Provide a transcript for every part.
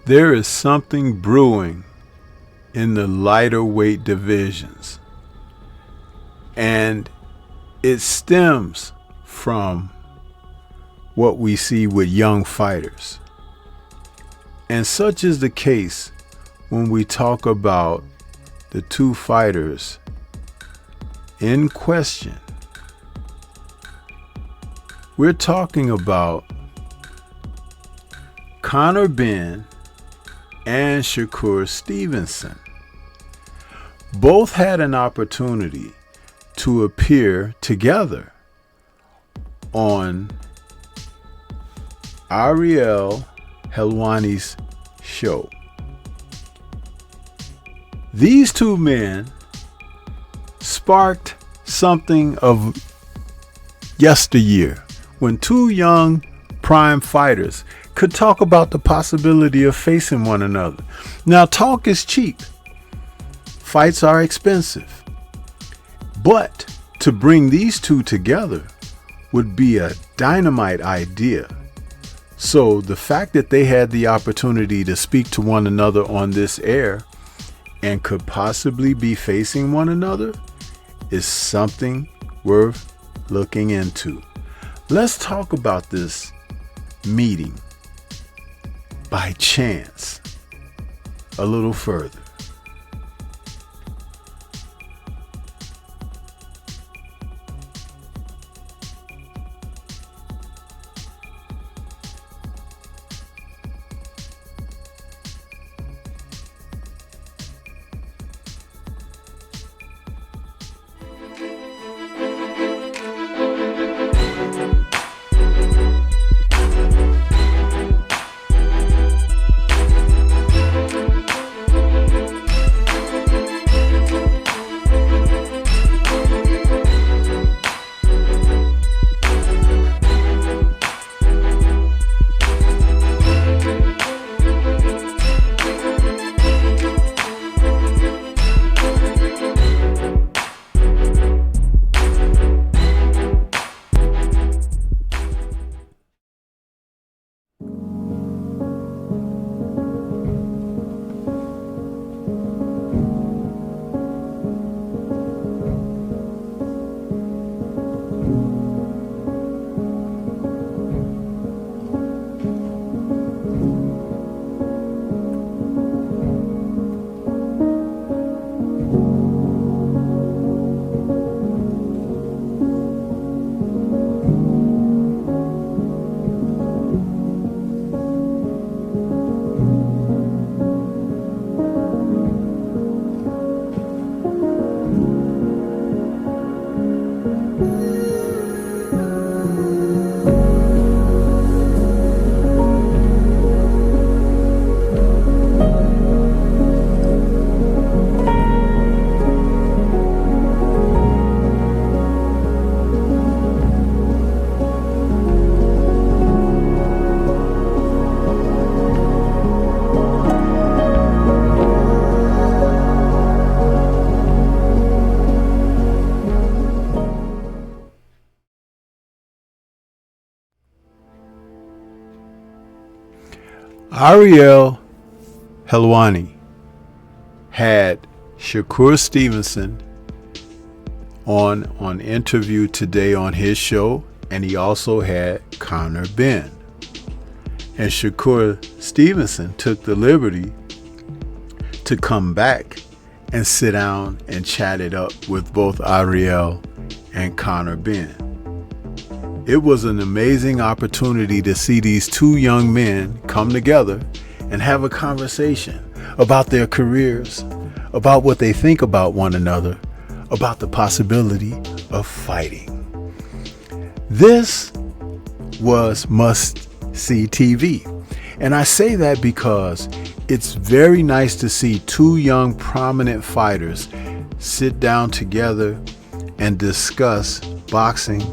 There is something brewing in the lighter weight divisions, and it stems from what we see with young fighters. And such is the case when we talk about the two fighters in question. We're talking about Conor Benn and Shakur Stevenson. Both had an opportunity to appear together on Ariel Helwani's show. These two men sparked something of yesteryear when two young prime fighters could talk about the possibility of facing one another. Now, talk is cheap. Fights are expensive. But to bring these two together would be a dynamite idea. So the fact that they had the opportunity to speak to one another on this air and could possibly be facing one another is something worth looking into. Let's talk about this meeting by chance a little further. Ariel Helwani had Shakur Stevenson on interview today on his show, and he also had Conor Benn. And Shakur Stevenson took the liberty to come back and sit down and chat it up with both Ariel and Conor Benn. It was an amazing opportunity to see these two young men come together and have a conversation about their careers, about what they think about one another, about the possibility of fighting. This was must-see TV. And I say that because it's very nice to see two young prominent fighters sit down together and discuss boxing,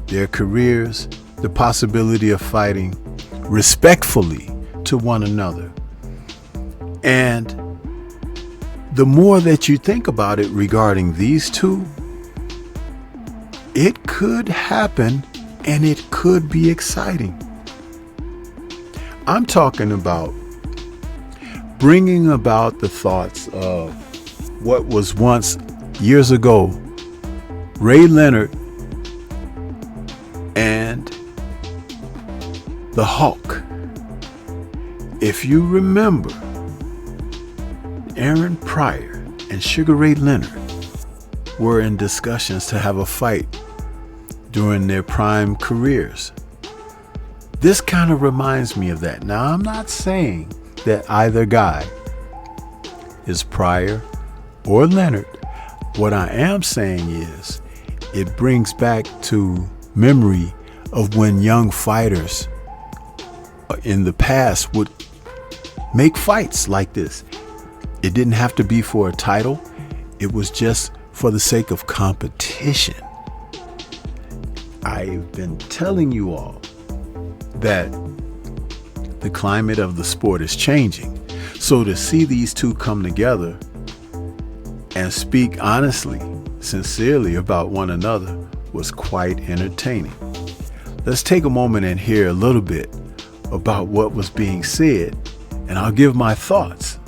their careers, the possibility of fighting respectfully to one another. And the more that you think about it regarding these two, it could happen and it could be exciting. I'm talking about bringing about the thoughts of what was once, years ago, Ray Leonard and the Hulk. If you remember, Aaron Pryor and Sugar Ray Leonard were in discussions to have a fight during their prime careers. This kind of reminds me of that. Now, I'm not saying that either guy is Pryor or Leonard. What I am saying is it brings back to memory of when young fighters in the past would make fights like this. It didn't have to be for a title. It was just for the sake of competition. I've been telling you all that the climate of the sport is changing. So to see these two come together and speak honestly, sincerely about one another was quite entertaining. Let's take a moment and hear a little bit about what was being said, and I'll give my thoughts.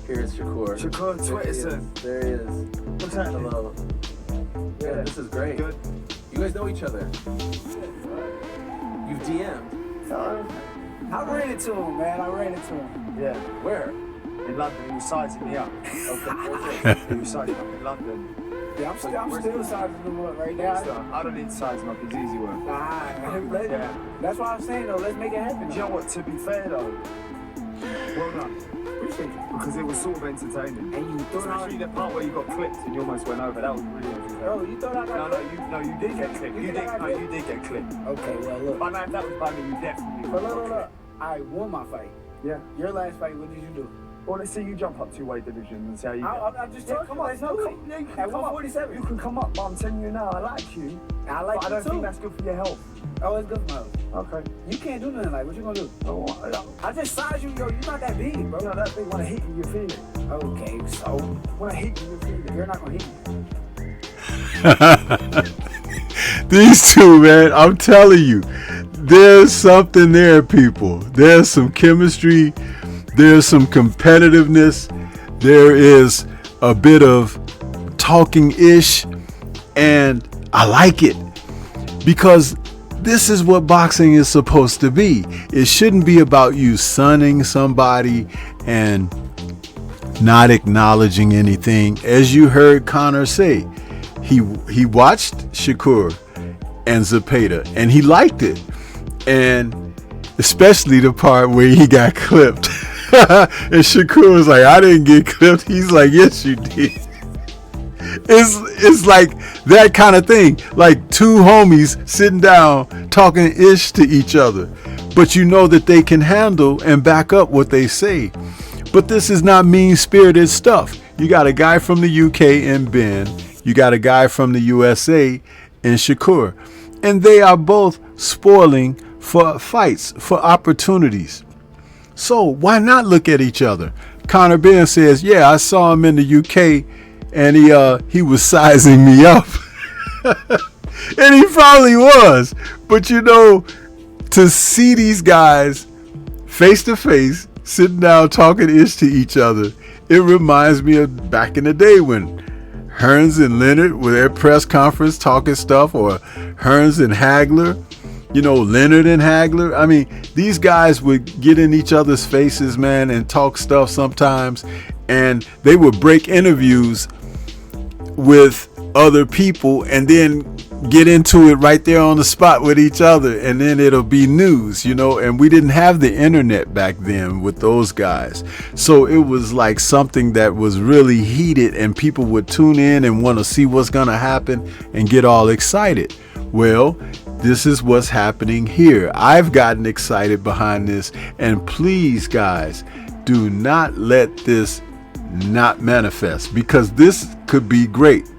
Here's Shakur. Shakur Stevenson. There he is. What's happening? Hello. Yeah, this is great. Good. You guys know each other. You've DM'd. I ran into him, man. I ran into him. Yeah. Where? In London. He was sizing me up. Okay. He was sizing up in London. Yeah, I'm still sizing him up right now. I don't need to size him up. It's easy work. Yeah. That's what I'm saying, though. Let's make it happen. Do you know what? To be fair, though, well done. Appreciate you. Because it was sort of entertaining. And you thought especially the part where you got clipped and you almost went over. That was really entertaining. Oh, you thought I got clipped? No, you did get clipped. You did get clipped. Okay, well, look. But now, if that was by me, you definitely would. But look. I won my fight. Yeah. Your last fight, what did you do? Well, let's see you jump up 2 weight divisions and see how you get. I just told you, let's do it. At 147. You can come up, but I'm telling you now, I like you. I like you too. I don't think that's good for your health. Oh, it's good for my health. Okay. You can't do nothing like, what you gonna do? Oh, I just size you, yo, you're not that big, bro. You're not that big. When I hit you, you feel it. Okay, so when I hit you, you feel it. You're not gonna hit me. These two, man, I'm telling you, there's something there, people. There's some chemistry. There's some competitiveness. There is a bit of talking-ish, and I like it because this is what boxing is supposed to be. It shouldn't be about you sunning somebody and not acknowledging anything. As you heard Conor say, he watched Shakur and Zepeda and he liked it, and especially the part where he got clipped. And Shakur was like, I didn't get clipped. He's like, yes, you did. It's like that kind of thing. Like two homies sitting down talking ish to each other. But you know that they can handle and back up what they say. But this is not mean-spirited stuff. You got a guy from the UK in Ben. You got a guy from the USA in Shakur. And they are both spoiling for fights, for opportunities. So why not look at each other? Conor Benn says, yeah, I saw him in the UK and he was sizing me up. And he probably was. But you know, to see these guys face to face, sitting down talking ish to each other, it reminds me of back in the day when Hearns and Leonard were at press conference talking stuff, or Hearns and Hagler. You know, Leonard and Hagler. I mean, these guys would get in each other's faces, man, and talk stuff sometimes. And they would break interviews with other people and then get into it right there on the spot with each other. And then it'll be news, you know. And we didn't have the internet back then with those guys. So it was like something that was really heated and people would tune in and want to see what's going to happen and get all excited. Well, this is what's happening here. I've gotten excited behind this, and please, guys, do not let this not manifest, because this could be great.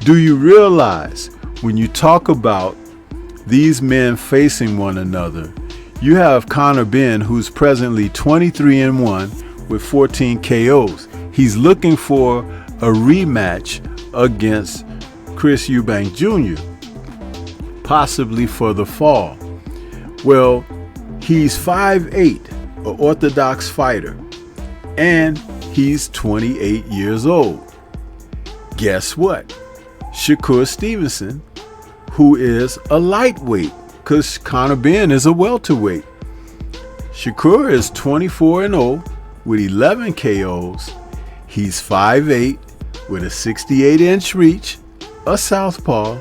Do you realize when you talk about these men facing one another, you have Conor Benn, who's presently 23-1 with 14 KOs. He's looking for a rematch against Chris Eubank Jr., possibly for the fall. Well, he's 5'8", an orthodox fighter, and he's 28 years old. Guess what? Shakur Stevenson, who is a lightweight, because Conor Benn is a welterweight. Shakur is 24-0 with 11 KOs. He's 5'8" with a 68-inch reach, a southpaw,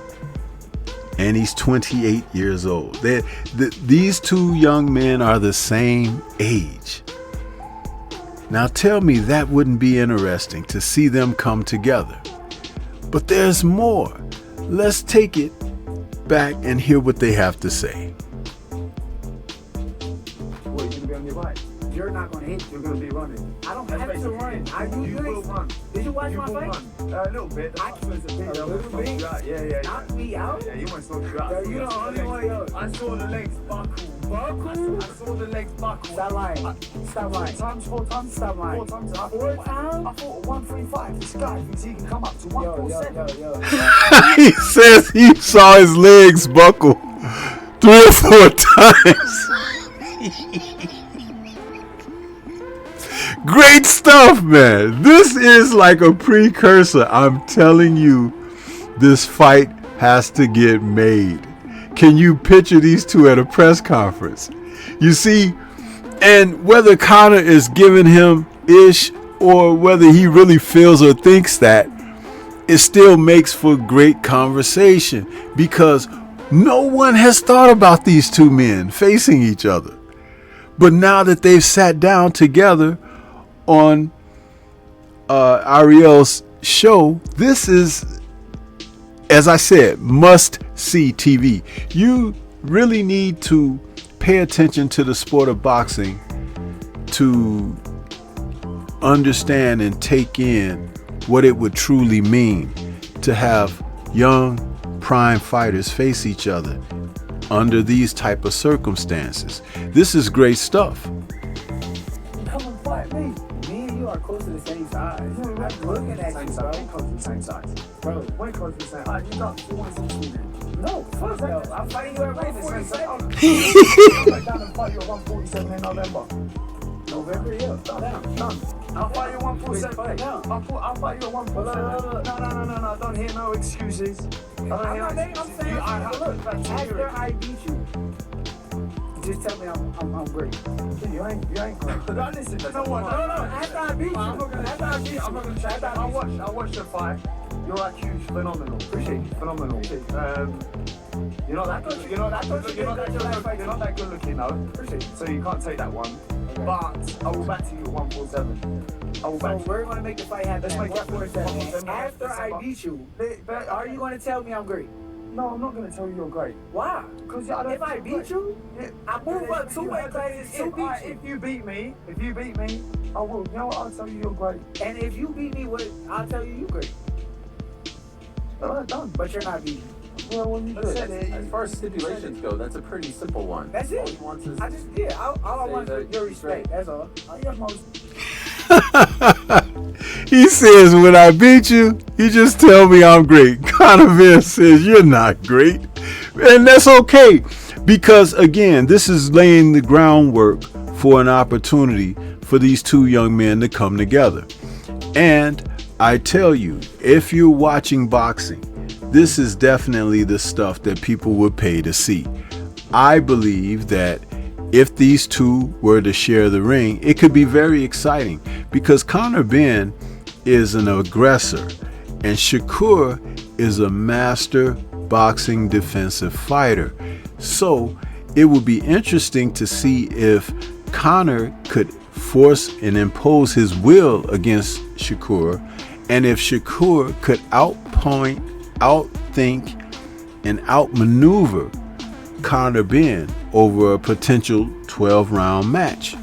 and he's 28 years old. These two young men are the same age. Now tell me that wouldn't be interesting to see them come together. But there's more. Let's take it back and hear what they have to say. What, you gonna be on your bike? You're not gonna hit. You're gonna be running. I don't have to run. You will run. Did you watch my fight? A little bit. I was a bit. A little bit. Yeah. Knock me out? Yeah, you went so you out. You're the only one. I saw the legs buckle. Buckle? I saw the legs buckle. Stop lying. Stop lying. Four times. Stop lying. 4 times. I thought 135. This guy thinks he can come up to 147. Yo. He says he saw his legs buckle 3 or 4 times. Great stuff, man. This is like a precursor. I'm telling you, this fight has to get made. Can you picture these two at a press conference? You see, and whether Conor is giving him ish or whether he really feels or thinks that, it still makes for great conversation because no one has thought about these two men facing each other. But now that they've sat down together on Ariel's show, this is, as I said, must-see TV. You really need to pay attention to the sport of boxing to understand and take in what it would truly mean to have young prime fighters face each other under these type of circumstances. This is great stuff. Come and fight me. Me and you are close to the same size. I'm looking at you, bro. We're close to the same size. Bro, we're close to the same size. You got 160. No, fuck no. I'm fighting you at 147. I'm down to fight you at 147 in November. November, yeah. Done. I'll fight you at 147. I'll fight you at 147. No. Don't hear no excuses. I'm saying, after I beat you, just tell me I'm great. You ain't great. No, listen. No. After I beat you, I'm not gonna check that. I watched the fight. Your IQ's phenomenal. Appreciate you. Phenomenal. You're not that good. You're not that good looking, though. Appreciate you. So you can't take that one. Okay. But I will back to you at 147. So we're gonna make the fight happen. Let's make it 147. After I beat you, are you gonna tell me I'm great? No, I'm not gonna tell you you're great. Why? Because if I beat you, I move up 2 weight classes. If you beat me, I will. You know what? I'll tell you you're great. And if you beat me, I'll tell you you're great. Done. But you're not beating. Well, when you as far as stipulations go, that's a pretty simple one. That's it. All he wants is all I want is your respect. That's all. He says, when I beat you, you just tell me I'm great. Conor Benn says, you're not great. And that's okay. Because, again, this is laying the groundwork for an opportunity for these two young men to come together. And I tell you, if you're watching boxing, this is definitely the stuff that people would pay to see. I believe that if these two were to share the ring, it could be very exciting because Conor Benn is an aggressor and Shakur is a master boxing defensive fighter. So it would be interesting to see if Conor could force and impose his will against Shakur, and if Shakur could outthink, and outmaneuver Conor Benn over a potential 12-round match.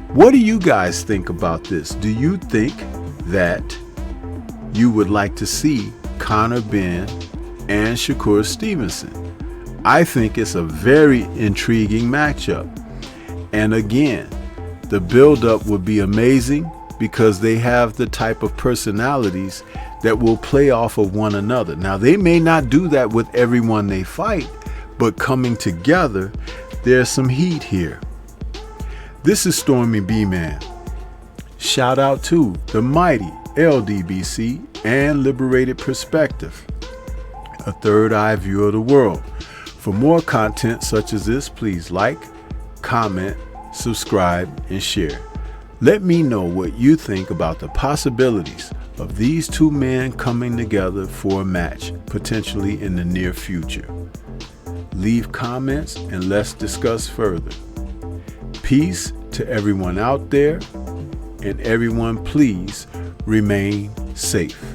What do you guys think about this? Do you think that you would like to see Conor Benn and Shakur Stevenson? I think it's a very intriguing matchup. And again, the build-up would be amazing because they have the type of personalities that will play off of one another. Now, they may not do that with everyone they fight, but coming together, there's some heat here. This is Stormy B-Man. Shout out to the mighty LDBC and Liberated Perspective, a third eye view of the world. For more content such as this, please like, comment, subscribe, and share. Let me know what you think about the possibilities of these two men coming together for a match, potentially in the near future. Leave comments and let's discuss further. Peace to everyone out there, and everyone please remain safe.